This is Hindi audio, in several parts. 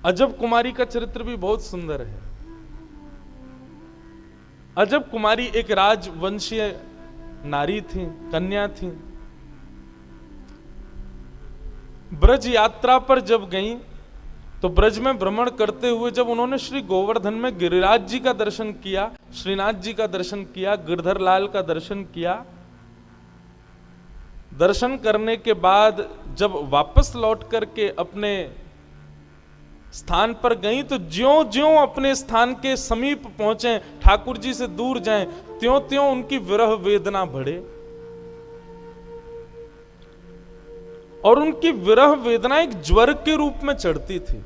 अजब कुमारी का चरित्र भी बहुत सुंदर है। अजब कुमारी एक राजवंशीय नारी थी, कन्या थी। ब्रज यात्रा पर जब गई तो ब्रज में भ्रमण करते हुए जब उन्होंने श्री गोवर्धन में गिरिराज जी का दर्शन किया, श्रीनाथ जी का दर्शन किया, गिरधर लाल का दर्शन किया, दर्शन करने के बाद जब वापस लौट करके अपने स्थान पर गई तो ज्यों ज्यों अपने स्थान के समीप पहुंचे, ठाकुर जी से दूर जाएं, त्यों त्यों उनकी विरह वेदना बढ़े और उनकी विरह वेदना एक ज्वर के रूप में चढ़ती थी।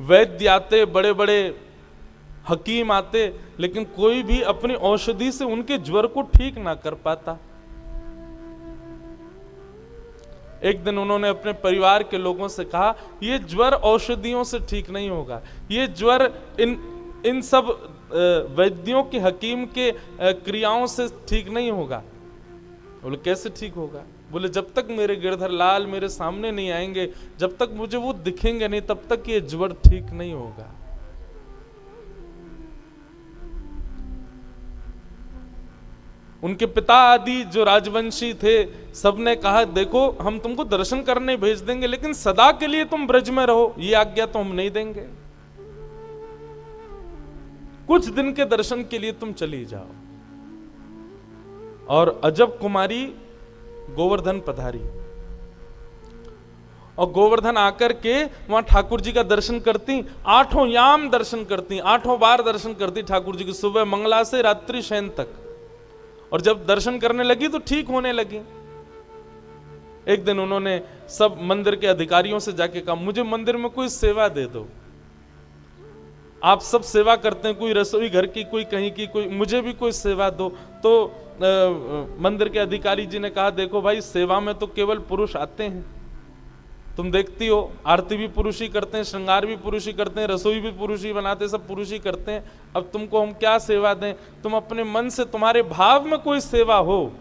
वैद्य आते, बड़े बड़े हकीम आते, लेकिन कोई भी अपनी औषधि से उनके ज्वर को ठीक ना कर पाता। एक दिन उन्होंने अपने परिवार के लोगों से कहा, यह ज्वर औषधियों से ठीक नहीं होगा, ये ज्वर इन सब वैद्यों के, हकीम के क्रियाओं से ठीक नहीं होगा। बोले कैसे ठीक होगा? बोले जब तक मेरे गिरधर लाल मेरे सामने नहीं आएंगे, जब तक मुझे वो दिखेंगे नहीं, तब तक ये ज्वर ठीक नहीं होगा। उनके पिता आदि जो राजवंशी थे, सबने कहा देखो हम तुमको दर्शन करने भेज देंगे, लेकिन सदा के लिए तुम ब्रज में रहो, ये आज्ञा तो हम नहीं देंगे। कुछ दिन के दर्शन के लिए तुम चली जाओ। और अजब कुमारी गोवर्धन पधारी और गोवर्धन आकर के वहां ठाकुर जी का दर्शन करती, 8 याम दर्शन करती, 8 बार दर्शन करती ठाकुर जी की, सुबह मंगला से रात्रि शयन तक। और जब दर्शन करने लगी तो ठीक होने लगी। एक दिन उन्होंने सब मंदिर के अधिकारियों से जाके कहा, मुझे मंदिर में कोई सेवा दे दो। आप सब सेवा करते हैं, कोई रसोई घर की, कोई कहीं की, कोई मुझे भी कोई सेवा दो। तो मंदिर के अधिकारी जी ने कहा, देखो भाई सेवा में तो केवल पुरुष आते हैं, तुम देखती हो आरती भी पुरुष ही करते हैं, श्रृंगार भी पुरुष ही करते हैं, रसोई भी पुरुष ही बनाते हैं, सब पुरुष ही करते हैं। अब तुमको हम क्या सेवा दें? तुम अपने मन से, तुम्हारे भाव में कोई सेवा हो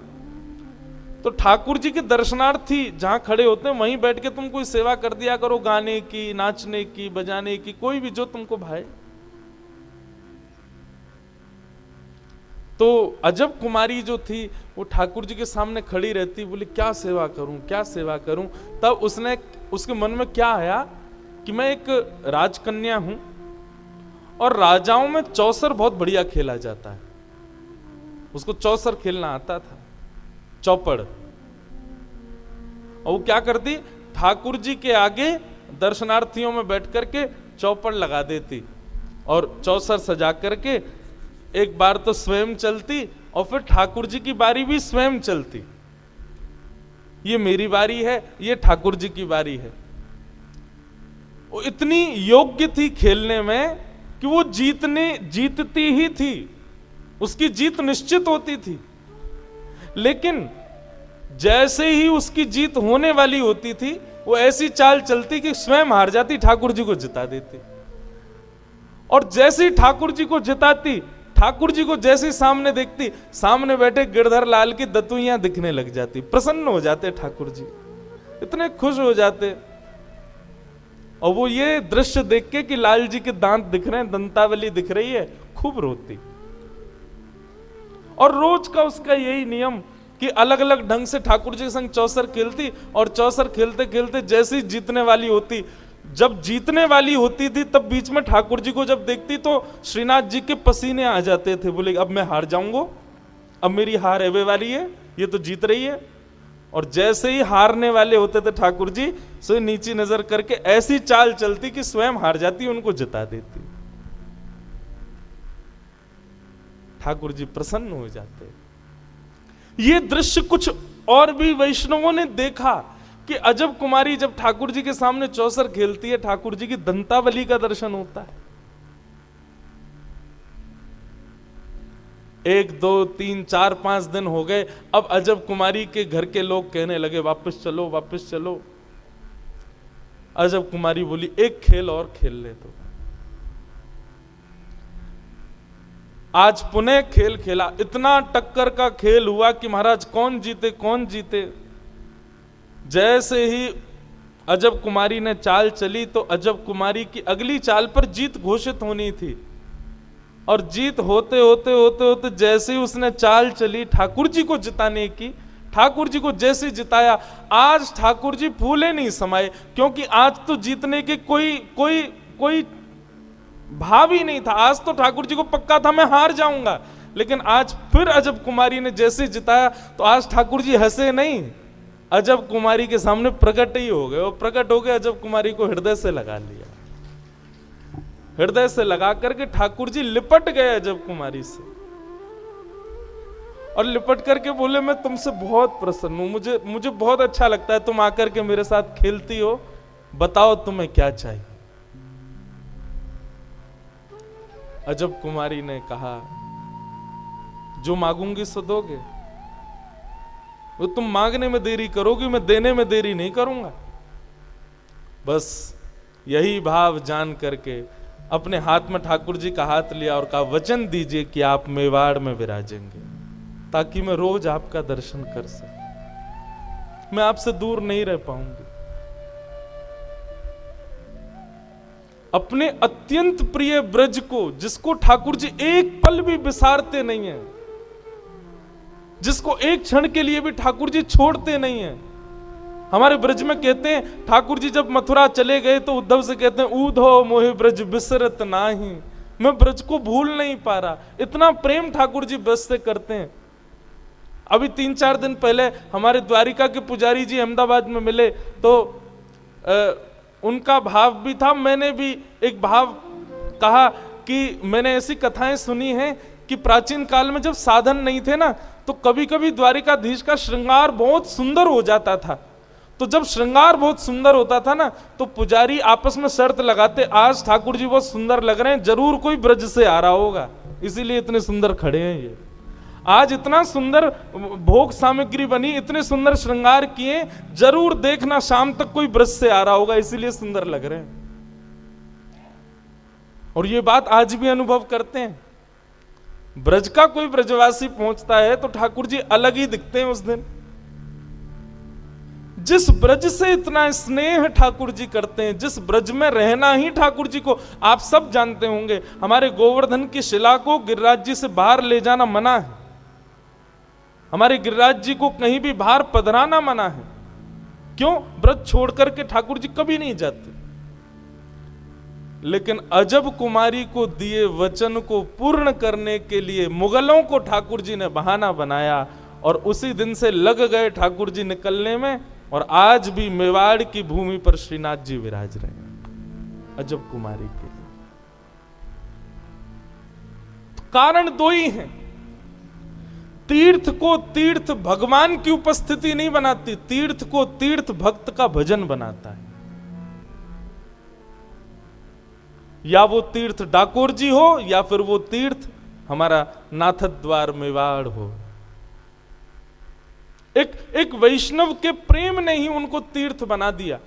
तो ठाकुर जी के दर्शनार्थी जहां खड़े होते हैं वहीं बैठ के तुम कोई सेवा कर दिया करो, गाने की, नाचने की, बजाने की, कोई भी जो तुमको भाए। तो अजब कुमारी जो थी वो ठाकुर जी के सामने खड़ी रहती, बोली क्या सेवा करूं, क्या सेवा करूं। तब उसके मन में क्या आया कि मैं एक राजकन्या हूं और राजाओं में चौसर बहुत बढ़िया खेला जाता है। उसको चौसर खेलना आता था, चौपड़। और वो क्या करती, ठाकुर जी के आगे दर्शनार्थियों में बैठ करके चौपड़ लगा देती और चौसर सजा करके एक बार तो स्वयं चलती और फिर ठाकुर जी की बारी भी स्वयं चलती। ये मेरी बारी है, ये ठाकुर जी की बारी है। वो इतनी योग्य थी खेलने में कि वो जीतती ही थी, उसकी जीत निश्चित होती थी। लेकिन जैसे ही उसकी जीत होने वाली होती थी, वो ऐसी चाल चलती कि स्वयं हार जाती, ठाकुर जी को जिता देती। और जैसे ही ठाकुर जी को जिताती, ठाकुर जी को जैसे सामने देखती, सामने बैठे गिरधर लाल की दतुइयां दिखने लग जाती, प्रसन्न हो जाते ठाकुर जी, इतने खुश हो जाते। और वो ये दृश्य देख के कि लाल जी के दांत दिख रहे हैं, दंतावली दिख रही है, खूब रोती। और रोज का उसका यही नियम कि अलग अलग ढंग से ठाकुर जी के संग चौसर खेलती, और चौसर खेलते खेलते जैसे ही जीतने वाली होती, जब जीतने वाली होती थी तब बीच में ठाकुर जी को जब देखती तो श्रीनाथ जी के पसीने आ जाते थे। बोले अब मैं हार जाऊंगा, अब मेरी हार एवे वाली है, ये तो जीत रही है। और जैसे ही हारने वाले होते थे ठाकुर जी, सो नीची नजर करके ऐसी चाल चलती कि स्वयं हार जाती, उनको जिता देती। ठाकुर जी प्रसन्न हो जाते। ये दृश्य कुछ और भी वैष्णवों ने देखा कि अजब कुमारी जब ठाकुर जी के सामने चौसर खेलती है, ठाकुर जी की दंतावली का दर्शन होता है। 1, 2, 3, 4, 5 दिन हो गए। अब अजब कुमारी के घर के लोग कहने लगे वापस चलो, वापस चलो। अजब कुमारी बोली एक खेल और खेल ले तो। आज पुनः खेल खेला, इतना टक्कर का खेल हुआ कि महाराज कौन जीते कौन जीते। जैसे ही अजब कुमारी ने चाल चली तो अजब कुमारी की अगली चाल पर जीत घोषित होनी थी। और जीत होते होते होते होते जैसे ही उसने चाल चली ठाकुर जी को जिताने की, ठाकुर जी को जैसे जिताया, आज ठाकुर जी फूले नहीं समाये, क्योंकि आज तो जीतने के कोई भाव ही नहीं था। आज तो ठाकुर जी को पक्का था मैं हार जाऊंगा, लेकिन आज फिर अजब कुमारी ने जैसे जिताया तो आज ठाकुर जी हंसे नहीं, अजब कुमारी के सामने प्रकट ही हो गए। और प्रकट हो गए, अजब कुमारी को हृदय से लगा लिया। हृदय से लगा करके ठाकुर जी लिपट गए अजब कुमारी से, और लिपट करके बोले मैं तुमसे बहुत प्रसन्न हूं, मुझे बहुत अच्छा लगता है तुम आकर के मेरे साथ खेलती हो, बताओ तुम्हें क्या चाहिए। अजब कुमारी ने कहा जो मांगूंगी सो दोगे, वो तुम मांगने में देरी करोगी, मैं देने में देरी नहीं करूंगा। बस यही भाव जान करके अपने हाथ में ठाकुर जी का हाथ लिया और कहा वचन दीजिए कि आप मेवाड़ में विराजेंगे, ताकि मैं रोज आपका दर्शन कर सकूं, मैं आपसे दूर नहीं रह पाऊंगी। अपने अत्यंत प्रिय ब्रज को, जिसको ठाकुर जी एक पल भी विसारते नहीं है, जिसको एक क्षण के लिए भी ठाकुर जी छोड़ते नहीं है। हमारे ब्रज में कहते हैं ठाकुर जी जब मथुरा चले गए तो उद्धव से कहते हैं ऊधो मोहि ब्रज बिसरत नाही, मैं ब्रज को भूल नहीं पा रहा। इतना प्रेम ठाकुर जी ब्रज से करते हैं। अभी 3-4 दिन पहले हमारे द्वारिका के पुजारी जी अहमदाबाद में मिले तो उनका भाव भी था, मैंने भी एक भाव कहा कि मैंने ऐसी कथाएं सुनी हैं कि प्राचीन काल में जब साधन नहीं थे ना, तो कभी कभी द्वारिकाधीश का श्रृंगार बहुत सुंदर हो जाता था। तो जब श्रृंगार बहुत सुंदर होता था ना, तो पुजारी आपस में शर्त लगाते आज ठाकुर जी बहुत सुंदर लग रहे हैं, जरूर कोई ब्रज से आ रहा होगा, इसीलिए इतने सुंदर खड़े हैं ये। आज इतना सुंदर भोग सामग्री बनी, इतने सुंदर श्रृंगार किए, जरूर देखना शाम तक कोई ब्रज से आ रहा होगा, इसीलिए सुंदर लग रहे हैं। और ये बात आज भी अनुभव करते हैं। ब्रज का कोई ब्रजवासी पहुंचता है तो ठाकुर जी अलग ही दिखते हैं उस दिन। जिस ब्रज से इतना स्नेह ठाकुर जी करते हैं, जिस ब्रज में रहना ही ठाकुर जी को, आप सब जानते होंगे हमारे गोवर्धन की शिला को गिरिराज जी से बाहर ले जाना मना है, हमारे गिरिराज जी को कहीं भी बाहर पधराना मना है। क्यों? ब्रज छोड़ करके ठाकुर जी कभी नहीं जाते। लेकिन अजब कुमारी को दिए वचन को पूर्ण करने के लिए मुगलों को ठाकुर जी ने बहाना बनाया, और उसी दिन से लग गए ठाकुर जी निकलने में, और आज भी मेवाड़ की भूमि पर श्रीनाथ जी विराज रहे हैं अजब कुमारी के लिए। तो कारण दो ही हैं। तीर्थ को तीर्थ भगवान की उपस्थिति नहीं बनाती, तीर्थ को तीर्थ भक्त का भजन बनाता है। या वो तीर्थ डाकोर जी हो, या फिर वो तीर्थ हमारा नाथद्वार मेवाड़ हो। एक वैष्णव के प्रेम ने ही उनको तीर्थ बना दिया।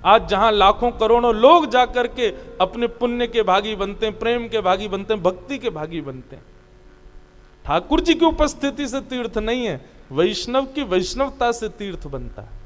आज जहां लाखों करोड़ों लोग जाकर के अपने पुण्य के भागी बनते हैं, प्रेम के भागी बनते हैं, भक्ति के भागी बनते हैं, ठाकुर जी की उपस्थिति से तीर्थ नहीं है, वैष्णव की वैष्णवता से तीर्थ बनता है।